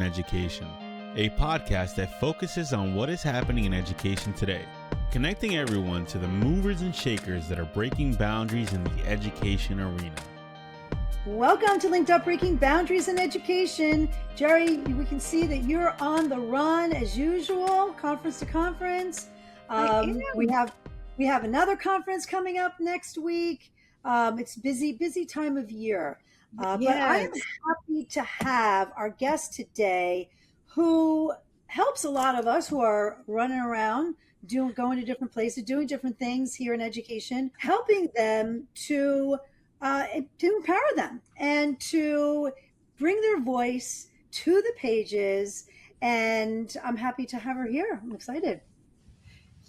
Education, a podcast that focuses on what is happening in education today, connecting everyone to the movers and shakers that are breaking boundaries in the education arena. Welcome to LinkedUp Breaking Boundaries in Education. Jerri, we can see that you're on the run as usual, conference to conference. We have another conference coming up next week. It's busy time of year. But I am happy to have our guest today who helps a lot of us who are running around, going to different places, doing different things here in education, helping them to empower them and to bring their voice to the pages. And I'm happy to have her here. I'm excited.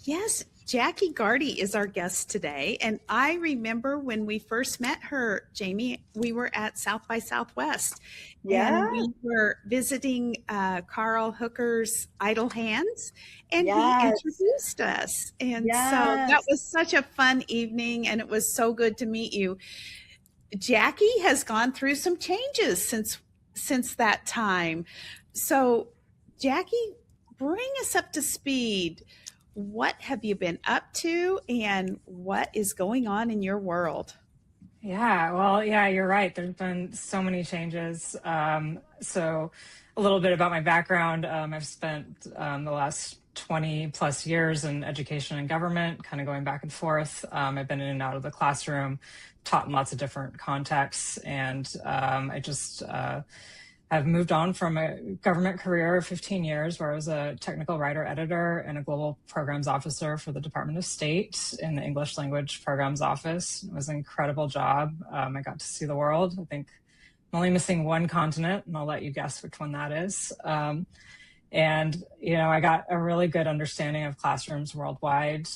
Yes, Jacquie Gardy is our guest today. And I remember when we first met her, Jamie, we were at South by Southwest. Yeah. And we were visiting Carl Hooker's Idle Hands, and he introduced us. And so that was such a fun evening, and it was so good to meet you. Jacquie has gone through some changes since that time. So Jacquie, bring us up to speed. What have you been up to, and what is going on in your world? Yeah, you're right. There's been so many changes. So a little bit about my background. I've spent the last 20 plus years in education and government, kind of going back and forth. I've been in and out of the classroom, taught in lots of different contexts, and I just I've moved on from a government career of 15 years where I was a technical writer, editor, and a global programs officer for the Department of State in the English language programs office. It was an incredible job. I got to see the world. I think I'm only missing one continent, and I'll let you guess which one that is. And, I got a really good understanding of classrooms worldwide.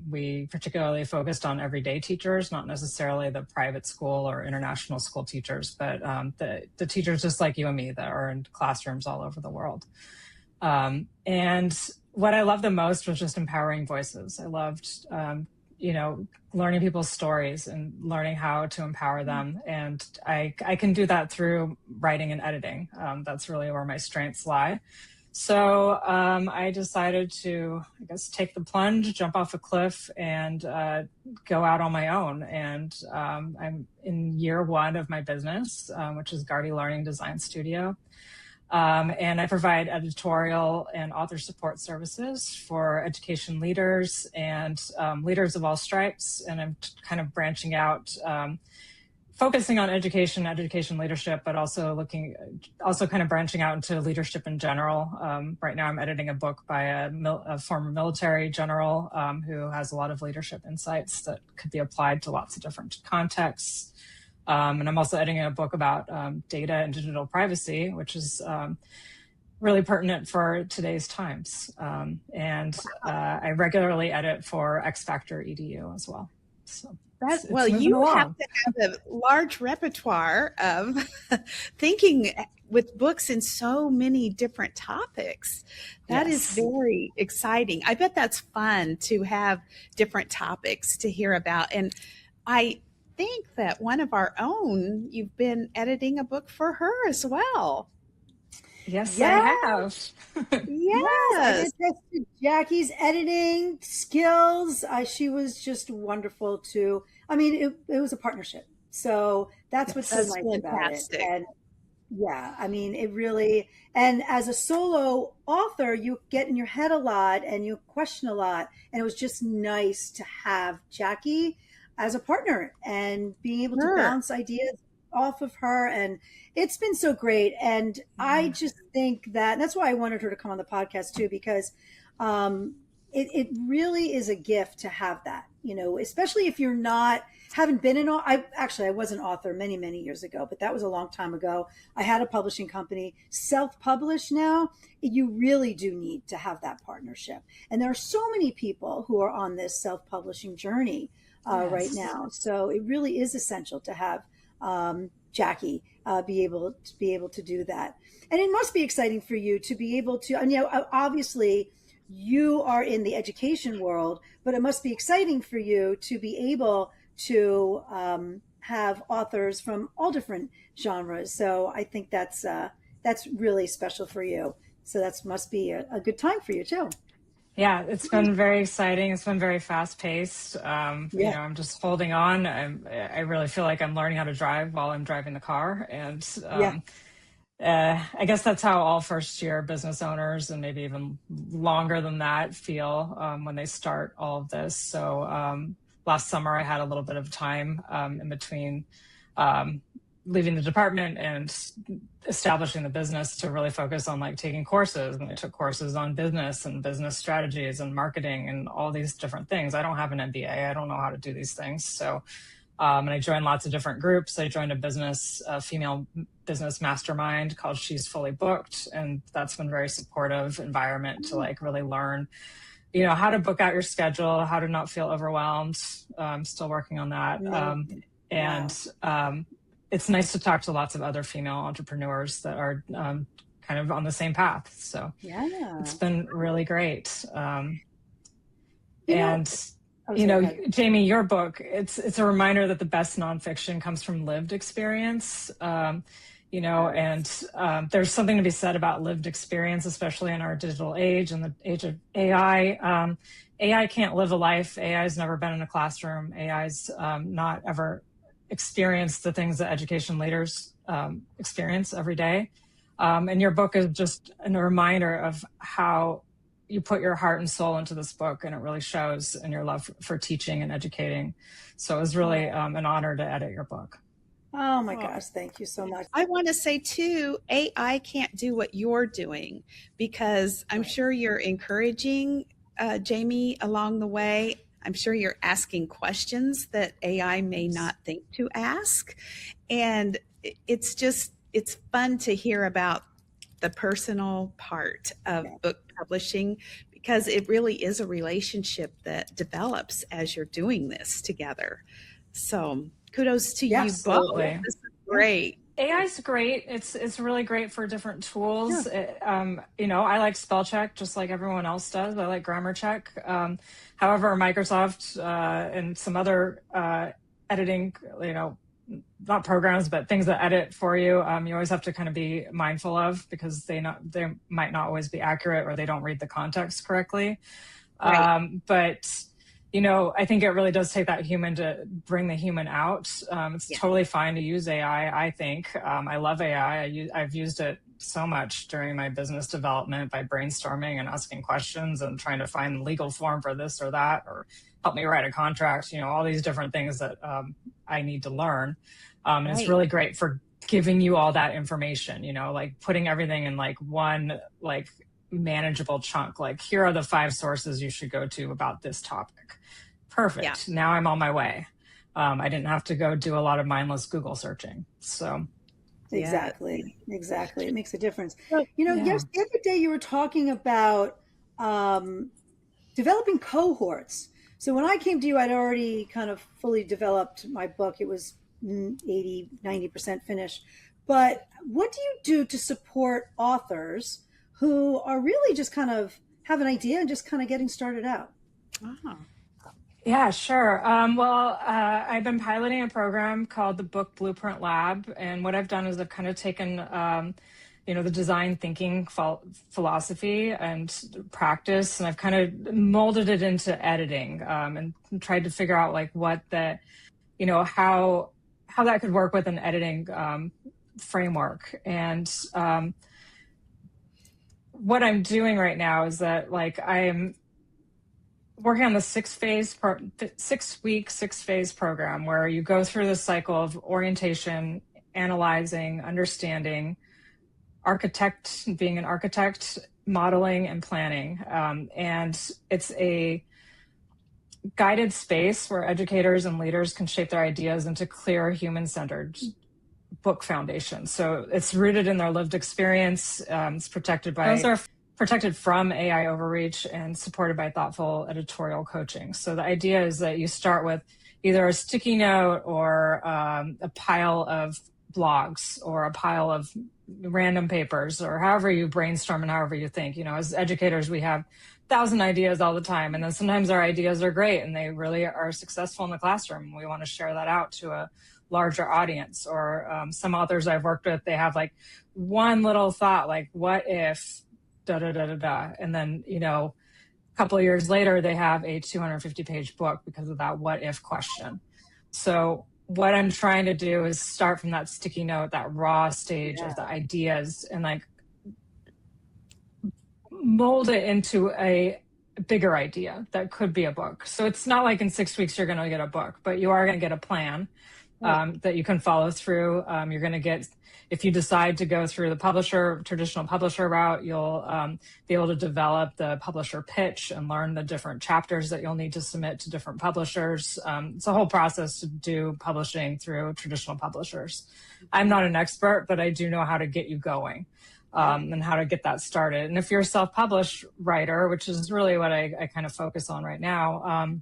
We particularly focused on everyday teachers, not necessarily the private school or international school teachers, but the teachers just like you and me that are in classrooms all over the world. And what I loved the most was just empowering voices. I loved, learning people's stories and learning how to empower them. And I can do that through writing and editing. That's really where my strengths lie. So I decided to, take the plunge, jump off a cliff, and go out on my own. And I'm in year one of my business, which is Gardy Learning Design Studio. And I provide editorial and author support services for education leaders and leaders of all stripes. And I'm kind of branching out, focusing on education leadership, but also kind of branching out into leadership in general. Right now I'm editing a book by a former military general who has a lot of leadership insights that could be applied to lots of different contexts. And I'm also editing a book about data and digital privacy, which is really pertinent for today's times. And I regularly edit for X Factor EDU as well. So. You have to have a large repertoire of thinking with books in so many different topics. That is very exciting. I bet that's fun to have different topics to hear about. And I think that one of our own, you've been editing a book for her as well. Yes, I have. Yes, I tested Jackie's editing skills. She was just wonderful too. I mean, it was a partnership. So that's what's so nice about it. And it really, and as a solo author, you get in your head a lot and you question a lot. And it was just nice to have Jacquie as a partner and being able to bounce ideas off of her. And it's been so great. And I just think that's why I wanted her to come on the podcast too, because it really is a gift to have that, especially if you're haven't been I was an author many, many years ago, but that was a long time ago. I had a publishing company, self-published now. You really do need to have that partnership. And there are so many people who are on this self-publishing journey right now. So it really is essential to have Jacquie be able to do that. And it must be exciting for you to be able to, obviously you are in the education world, but it must be exciting for you to be able to have authors from all different genres. So I think that's that's really special for you. So that must be a good time for you too. Yeah, it's been very exciting. It's been very fast paced. You know, I'm just holding on. I really feel like I'm learning how to drive while I'm driving the car. And I guess that's how all first year business owners, and maybe even longer than that, feel when they start all of this. So last summer I had a little bit of time in between leaving the department and establishing the business to really focus on like taking courses. And I took courses on business and business strategies and marketing and all these different things. I don't have an MBA. I don't know how to do these things. So, and I joined lots of different groups. I joined a female business mastermind called She's Fully Booked. And that's been a very supportive environment to like really learn, you know, how to book out your schedule, how to not feel overwhelmed. I'm still working on that. It's nice to talk to lots of other female entrepreneurs that are kind of on the same path. So it's been really great. Jamie, your book, it's a reminder that the best nonfiction comes from lived experience. You know, and there's something to be said about lived experience, especially in our digital age and the age of AI. AI can't live a life. AI's never been in a classroom. AI's not ever experienced the things that education leaders experience every day. And your book is just a reminder of how you put your heart and soul into this book, and it really shows in your love for teaching and educating. So it was really an honor to edit your book. Oh my gosh, thank you so much. I want to say too, AI can't do what you're doing, because I'm sure you're encouraging Jamie along the way. I'm sure you're asking questions that AI may not think to ask. And it's fun to hear about the personal part of book publishing, because it really is a relationship that develops as you're doing this together. So kudos to you both. This is great. AI is great. It's really great for different tools. You know, I like spell check just like everyone else does. I like grammar check. However, Microsoft and some other editing, you know, not programs, but things that edit for you, you always have to kind of be mindful of, because they might not always be accurate, or they don't read the context correctly. Right. But you know, I think it really does take that human to bring the human out. It's totally fine to use AI, I think. I love AI. I've used it so much during my business development by brainstorming and asking questions and trying to find the legal form for this or that, or help me write a contract, you know, all these different things that I need to learn. And it's really great for giving you all that information, you know, like putting everything in like one, like manageable chunk. Like, here are the 5 sources you should go to about this topic. Perfect. Now I'm on my way. I didn't have to go do a lot of mindless Google searching. So exactly. It makes a difference. You know, the other day you were talking about developing cohorts. So when I came to you, I'd already kind of fully developed my book. It was 80-90% finished. But what do you do to support authors who are really just kind of have an idea and just kind of getting started out? Yeah, sure. I've been piloting a program called the Book Blueprint Lab. And what I've done is I've kind of taken, you know, the design thinking philosophy and practice, and I've kind of molded it into editing and tried to figure out like what that, you know, how that could work with an editing framework. And what I'm doing right now is that like I'm working on the 6-week, 6-phase program where you go through the cycle of orientation, analyzing, understanding, being an architect, modeling, and planning. And it's a guided space where educators and leaders can shape their ideas into clear, human-centered book foundations. So it's rooted in their lived experience. It's protected from AI overreach and supported by thoughtful editorial coaching. So the idea is that you start with either a sticky note or a pile of blogs or a pile of random papers, or however you brainstorm and however you think. You know, as educators, we have 1,000 ideas all the time. And then sometimes our ideas are great and they really are successful in the classroom. We want to share that out to a larger audience. Or some authors I've worked with, they have like one little thought, like, what if da da da da da, and then, you know, a couple of years later they have a 250-page book because of that what if question. So what I'm trying to do is start from that sticky note, that raw stage of the ideas, and like mold it into a bigger idea that could be a book. So it's not like in 6 weeks you're going to get a book, but you are going to get a plan that you can follow through. You're going to get, if you decide to go through the traditional publisher route, you'll be able to develop the publisher pitch and learn the different chapters that you'll need to submit to different publishers. It's a whole process to do publishing through traditional publishers. I'm not an expert, but I do know how to get you going. And how to get that started. And if you're a self-published writer, which is really what I kind of focus on right now,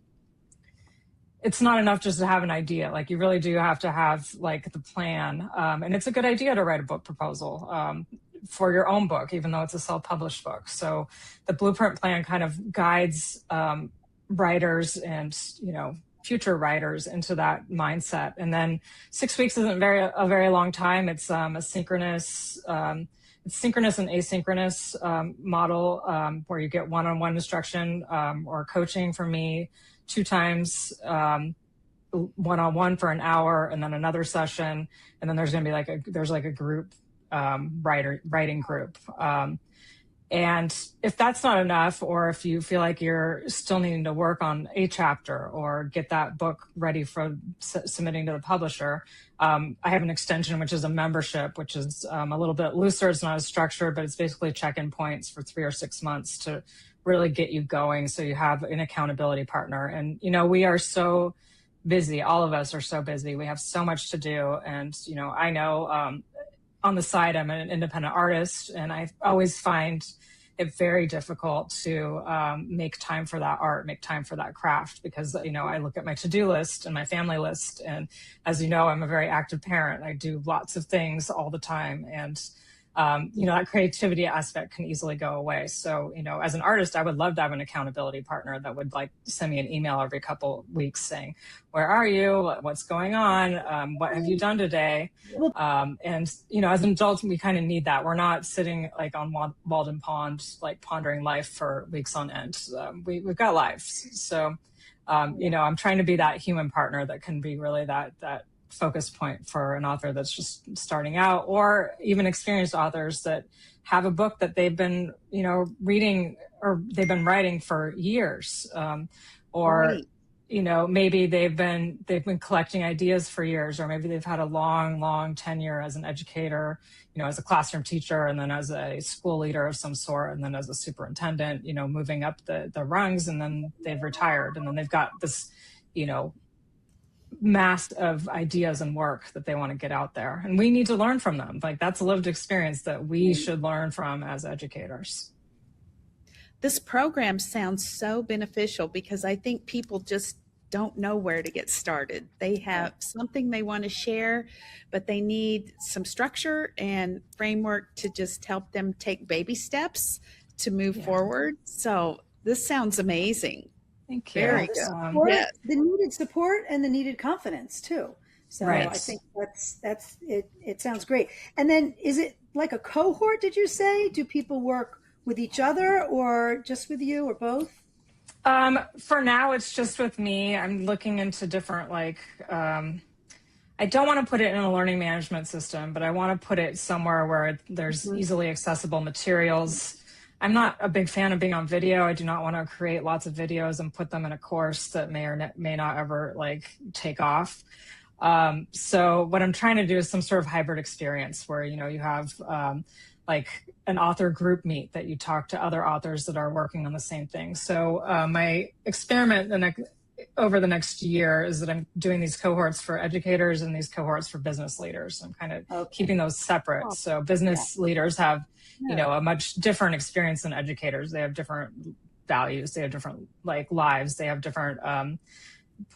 it's not enough just to have an idea. Like, you really do have to have like the plan. And it's a good idea to write a book proposal for your own book, even though it's a self-published book. So the blueprint plan kind of guides writers and, you know, future writers into that mindset. And then 6 weeks isn't a very long time. It's it's synchronous and asynchronous model where you get one-on-one instruction or coaching from me 2 times, one-on-one for an hour, and then another session, and then there's going to be like a group writing group. And if that's not enough, or if you feel like you're still needing to work on a chapter or get that book ready for submitting to the publisher, I have an extension, which is a membership, which is a little bit looser. It's not as structured, but it's basically check-in points for 3 or 6 months to really get you going. So you have an accountability partner. And, you know, we are so busy. All of us are so busy. We have so much to do. And, you know, I know on the side, I'm an independent artist, and I always find it very difficult to make time for that art, make time for that craft, because, you know, I look at my to-do list and my family list. And as you know, I'm a very active parent. I do lots of things all the time. And, you know, that creativity aspect can easily go away. So, you know, as an artist, I would love to have an accountability partner that would like send me an email every couple weeks saying, where are you? What's going on? What have you done today? And, you know, as an adult, we kind of need that. We're not sitting like on Walden Pond, like pondering life for weeks on end. We've got lives. So, you know, I'm trying to be that human partner that can be really that focus point for an author that's just starting out, or even experienced authors that have a book that they've been, you know, reading or they've been writing for years, or you know, maybe they've been collecting ideas for years, or maybe they've had a long tenure as an educator, you know, as a classroom teacher, and then as a school leader of some sort, and then as a superintendent, you know, moving up the rungs, and then they've retired, and then they've got this, you know, mass of ideas and work that they want to get out there, and we need to learn from them. Like, that's a lived experience that we should learn from as educators. This program sounds so beneficial because I think people just don't know where to get started. They have something they want to share, but they need some structure and framework to just help them take baby steps to move forward. So this sounds amazing. Thank you. Very good. The needed support and the needed confidence too. So I think that's it. It sounds great. And then, is it like a cohort? Did you say? Do people work with each other, or just with you, or both? For now, it's just with me. I'm looking into different, like, I don't want to put it in a learning management system, but I want to put it somewhere where there's easily accessible materials. I'm not a big fan of being on video. I do not want to create lots of videos and put them in a course that may or may not ever like take off. So what I'm trying to do is some sort of hybrid experience where, you know, you have like an author group meet that you talk to other authors that are working on the same thing. So my experiment over the next year is that I'm doing these cohorts for educators and these cohorts for business leaders. I'm kind of keeping those separate. So business leaders have, you know, a much different experience than educators. They have different values. They have different like lives. They have different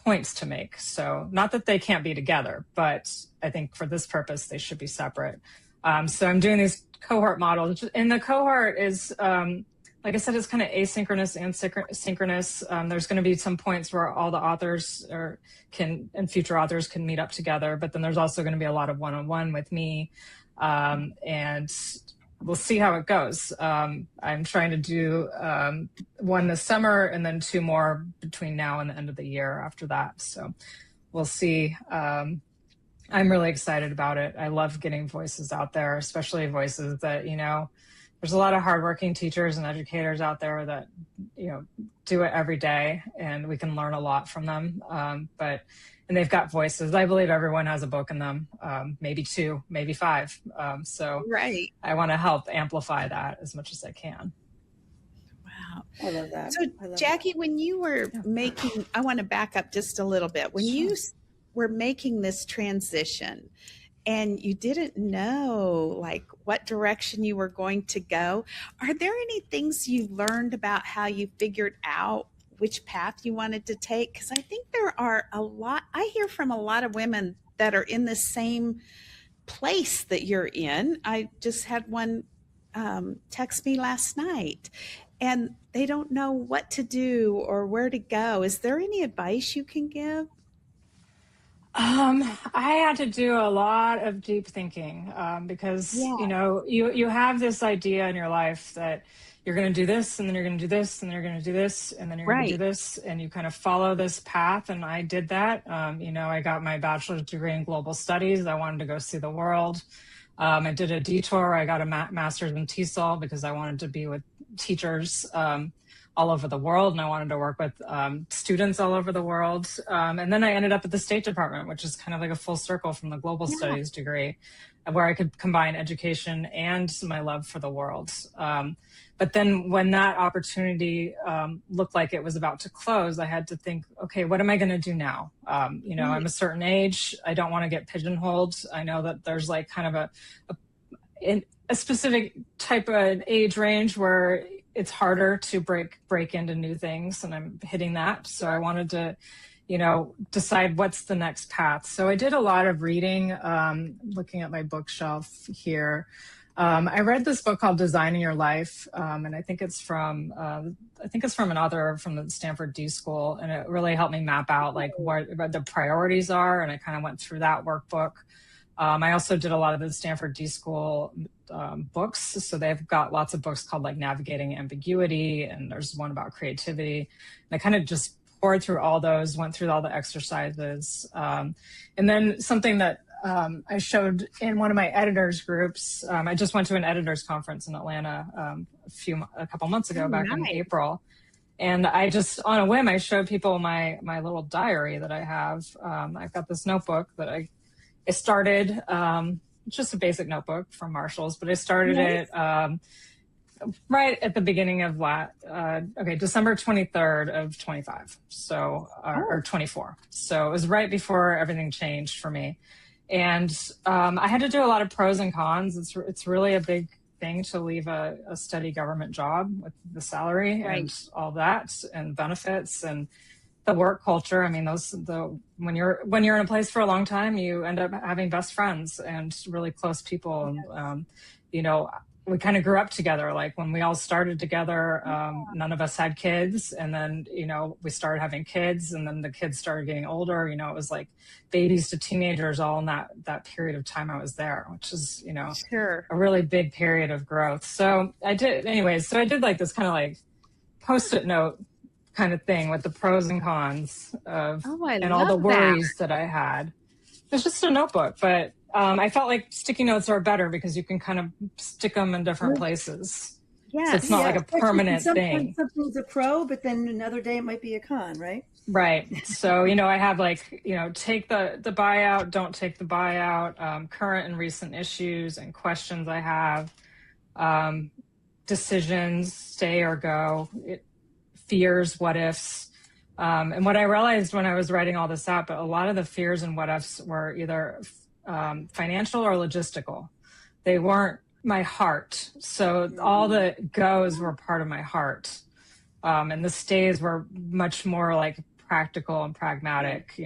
points to make. So not that they can't be together, but I think for this purpose, they should be separate. So I'm doing these cohort models, and the cohort is like I said, it's kind of asynchronous and synchronous. There's going to be some points where all the authors and future authors can meet up together, but then there's also going to be a lot of one-on-one with me. And we'll see how it goes. I'm trying to do one this summer and then 2 more between now and the end of the year after that. So we'll see. I'm really excited about it. I love getting voices out there, especially voices that, there's a lot of hardworking teachers and educators out there that, do it every day, and we can learn a lot from them. And they've got voices. I believe everyone has a book in them, maybe 2, maybe 5. So right. I want to help amplify that as much as I can. Wow. I love that. So Jacquie, when you were making, I want to back up just a little bit. When you were making this transition and you didn't know like what direction you were going to go, are there any things you learned about how you figured out which path you wanted to take? Because I think there are I hear from a lot of women that are in the same place that you're in. I just had one text me last night, and they don't know what to do or where to go. Is there any advice you can give? I had to do a lot of deep thinking because, you have this idea in your life that you're going to do this, and then you're going to do this, and then you're going to do this, and then you're going to do this, and you kind of follow this path. And I did that. I got my bachelor's degree in global studies. I wanted to go see the world. I did a detour. I got a master's in TESOL because I wanted to be with teachers all over the world, and I wanted to work with students all over the world. And then I ended up at the State Department, which is kind of like a full circle from the global studies degree, where I could combine education and my love for the world. But then when that opportunity looked like it was about to close, I had to think, okay, what am I going to do now? I'm a certain age. I don't want to get pigeonholed. I know that there's like kind of a specific type of age range where it's harder to break into new things, and I'm hitting that. So I wanted to, decide what's the next path. So I did a lot of reading, looking at my bookshelf here. I read this book called Designing Your Life, and I think it's from an author from the Stanford D School, and it really helped me map out like what the priorities are, and I kind of went through that workbook. I also did a lot of the Stanford D School books, so they've got lots of books called like Navigating Ambiguity, and there's one about creativity. And I kind of just poured through all those, went through all the exercises, and then something that I showed in one of my editors groups. I just went to an editors conference in Atlanta a couple months ago, back in April. And I just, on a whim, I showed people my little diary that I have. I've got this notebook that I started, just a basic notebook from Marshall's, but I started it right at the beginning of December 23rd of 25. So, or 24. So it was right before everything changed for me. And I had to do a lot of pros and cons. It's really a big thing to leave a steady government job with the salary and all that, and benefits and the work culture. I mean, when you're in a place for a long time, you end up having best friends and really close people. And we kind of grew up together. Like when we all started together, none of us had kids, and then we started having kids, and then the kids started getting older. It was like babies to teenagers all in that period of time I was there, which is a really big period of growth. So I did like this kind of like Post-it note kind of thing with the pros and cons of and all the worries that I had. It's just a notebook, but I felt like sticky notes are better because you can kind of stick them in different places. Yeah, so it's not like a permanent thing. Something's a pro, but then another day it might be a con, right? Right. So, I have like, take the buyout, don't take the buyout, current and recent issues and questions I have, decisions, stay or go, fears, what ifs. And what I realized when I was writing all this out, but a lot of the fears and what ifs were either financial or logistical. They weren't my heart. So all the goes were part of my heart. And the stays were much more like practical and pragmatic.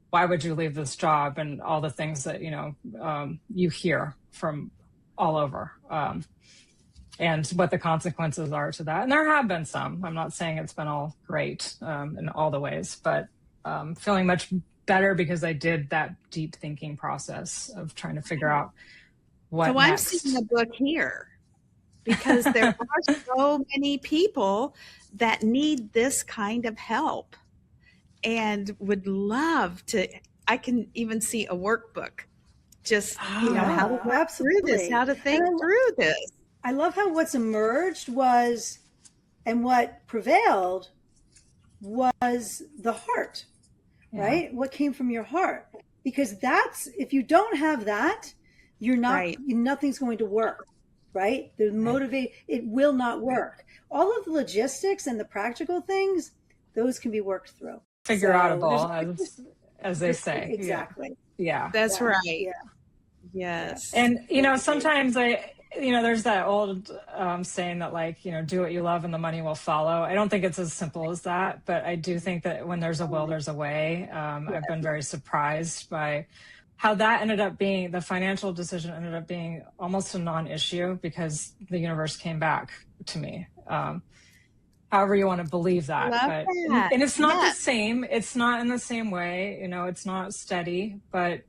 Why would you leave this job, and all the things that, you hear from all over. and what the consequences are to that. And there have been some. I'm not saying it's been all great in all the ways, but feeling much better because I did that deep thinking process of trying to figure out what So next. I'm seeing a book here because there are so many people that need this kind of help and would love to. I can even see a workbook, just how to work through this, how to think through this. I love how what's emerged was, and what prevailed was the heart, right? What came from your heart, because that's, if you don't have that, you're not, nothing's going to work, right? The motivate, it will not work. All of the logistics and the practical things, those can be worked through. Figure outable, as they say. Exactly. Yeah. That's right. Yeah. Yes. And, sometimes there's that old saying that, like, do what you love and the money will follow. I don't think it's as simple as that, but I do think that when there's a will, there's a way. I've been very surprised by how that ended up being, the financial decision ended up being almost a non-issue because the universe came back to me. However you want to believe that. And it's not the same. It's not in the same way. It's not steady, but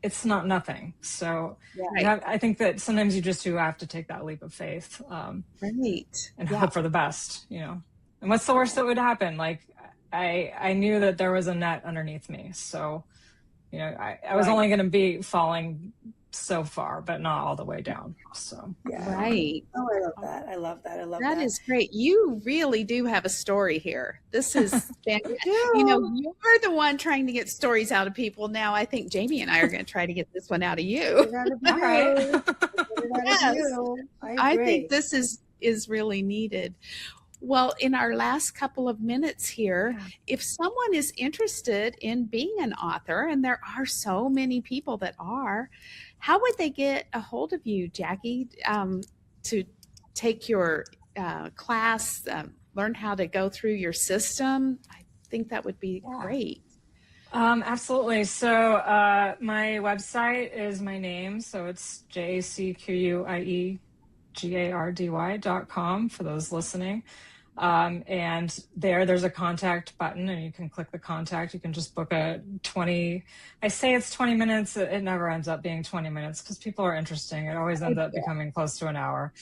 it's not nothing. So I think that sometimes you just do have to take that leap of faith and hope for the best, And what's the worst that would happen? Like, I knew that there was a net underneath me. So, I was only going to be falling so far, but not all the way down. So, Right. Oh, I love that. I love that. That is great. You really do have a story here. This is fantastic. You're the one trying to get stories out of people. Now I think Jamie and I are going to try to get this one out of you. All right. I think this is really needed. Well, in our last couple of minutes here, if someone is interested in being an author, and there are so many people that are, how would they get a hold of you, Jacquie, to take your class, learn how to go through your system? I think that would be great. Absolutely. So my website is my name. So it's JacquieGardy.com for those listening. And there's a contact button and you can click the contact. You can just book I say it's 20 minutes. It never ends up being 20 minutes because people are interesting. It always ends up becoming close to an hour.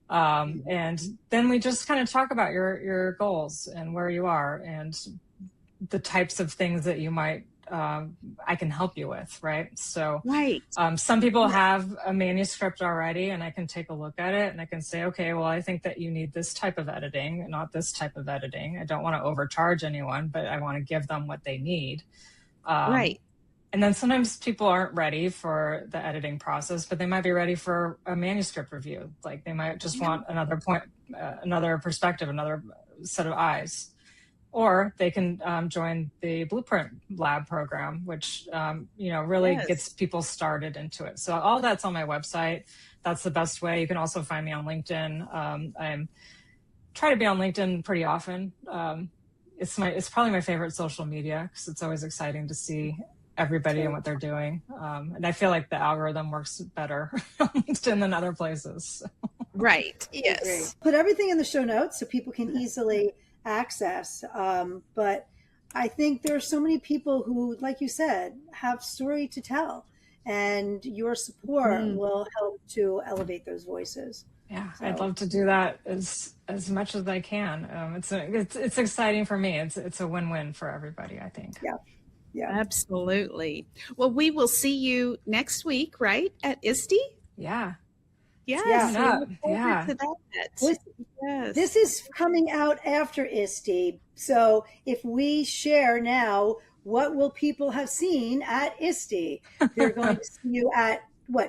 And then we just kind of talk about your goals and where you are and the types of things that you might, I can help you with, right? So some people have a manuscript already and I can take a look at it and I can say, okay, well, I think that you need this type of editing, not this type of editing. I don't want to overcharge anyone, but I want to give them what they need. And then sometimes people aren't ready for the editing process, but they might be ready for a manuscript review. Like they might just want another point, another perspective, another set of eyes. Or they can join the Blueprint Lab program, which, really gets people started into it. So all that's on my website. That's the best way. You can also find me on LinkedIn. I try to be on LinkedIn pretty often. It's probably my favorite social media because it's always exciting to see everybody and what they're doing. And I feel like the algorithm works better on LinkedIn than other places. Right. Yes. Put everything in the show notes so people can easily access. But I think there are so many people who, like you said, have story to tell, and your support will help to elevate those voices. Yeah, so I'd love to do that as much as I can. It's exciting for me. It's a win-win for everybody, I think. Yeah, absolutely. Well, we will see you next week, right, at ISTE? Yeah. Yes. Yeah. This is coming out after ISTE. So if we share now, what will people have seen at ISTE? They're going to see you at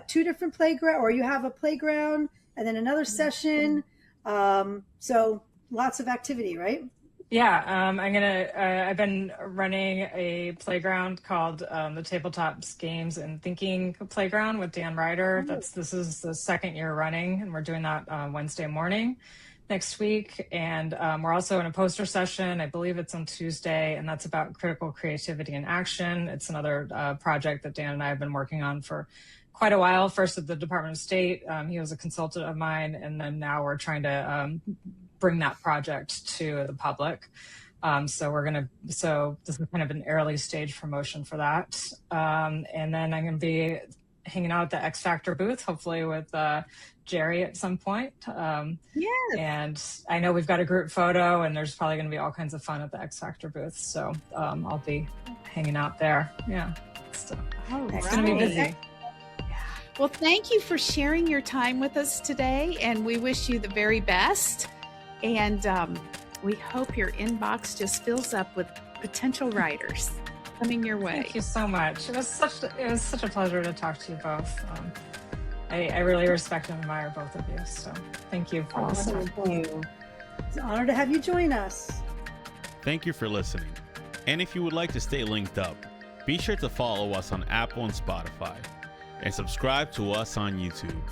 two different playground, or you have a playground and then another session. So lots of activity, right? Yeah, I've been running a playground called the Tabletops Games and Thinking Playground with Dan Ryder. This is the second year running, and we're doing that Wednesday morning next week. And we're also in a poster session. I believe it's on Tuesday, and that's about critical creativity in action. It's another project that Dan and I have been working on for quite a while, first at the Department of State. He was a consultant of mine, and then now we're trying to bring that project to the public. So this is kind of an early stage promotion for that. And then I'm going to be hanging out at the X Factor booth, hopefully with Jerri at some point. Yes. And I know we've got a group photo, and there's probably going to be all kinds of fun at the X Factor booth. So I'll be hanging out there. Yeah. So it's going to be busy. Well, thank you for sharing your time with us today, and we wish you the very best. And we hope your inbox just fills up with potential writers coming your way. Thank you so much. It was such a pleasure to talk to you both. I really respect and admire both of you. So thank you for listening. Thank you. It's an honor to have you join us. Thank you for listening. And if you would like to stay linked up, be sure to follow us on Apple and Spotify, and subscribe to us on YouTube.